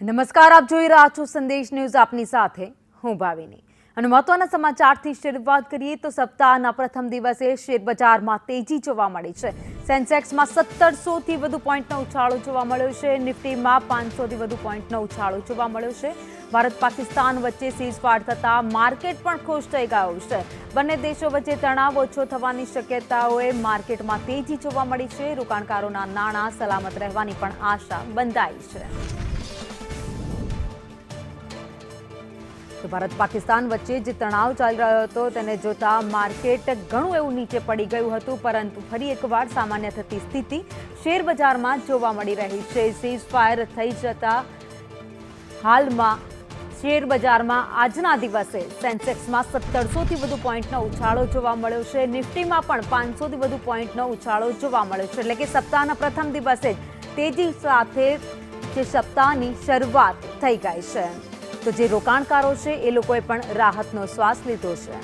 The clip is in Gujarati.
નમસ્કાર, આપ જોઈ રહ્યા છો સંદેશ ન્યૂઝ. આપની સાથે હું ભાવિની અને મહત્વના સમાચારથી શરૂઆત કરીએ તો સપ્તાહના પ્રથમ દિવસે શેરબજારમાં તેજી જોવા મળી છે. સેન્સેક્સમાં 1700થી વધુ પોઈન્ટનો ઉછાળો જોવા મળ્યો છે. નિફ્ટીમાં 500થી વધુ પોઈન્ટનો ઉછાળો જોવા મળ્યો છે. ભારત પાકિસ્તાન વચ્ચે સીઝફાયર થતાં માર્કેટ પણ ખુશ થઈ ગયું છે. બંને દેશો વચ્ચે તણાવ ઓછો થવાની શક્યતાઓએ માર્કેટમાં તેજી જોવા મળી છે. રોકાણકારોના નાણાં સલામત રહેવાની પણ આશા બંધાઈ છે. તો ભારત પાકિસ્તાન વચ્ચે જે તણાવ ચાલી રહ્યો હતો તેને જોતા માર્કેટ ઘણું એવું નીચે પડી ગયું હતું, પરંતુ ફરી એકવાર સામાન્ય થતી સ્થિતિ શેરબજારમાં જોવા મળી રહી છે. સીઝફાયર થઈ જતા હાલમાં શેરબજારમાં આજના દિવસે સેન્સેક્સમાં 1700થી વધુ પોઈન્ટનો ઉછાળો જોવા મળ્યો છે. નિફ્ટીમાં પણ 500થી વધુ પોઈન્ટનો ઉછાળો જોવા મળ્યો છે. એટલે કે સપ્તાહના પ્રથમ દિવસે જ તેજી સાથે જે સપ્તાહની શરૂઆત થઈ ગઈ છે. તો જે રોકાણકારો છે એ લોકોએ પણ રાહતનો શ્વાસ લીધો છે.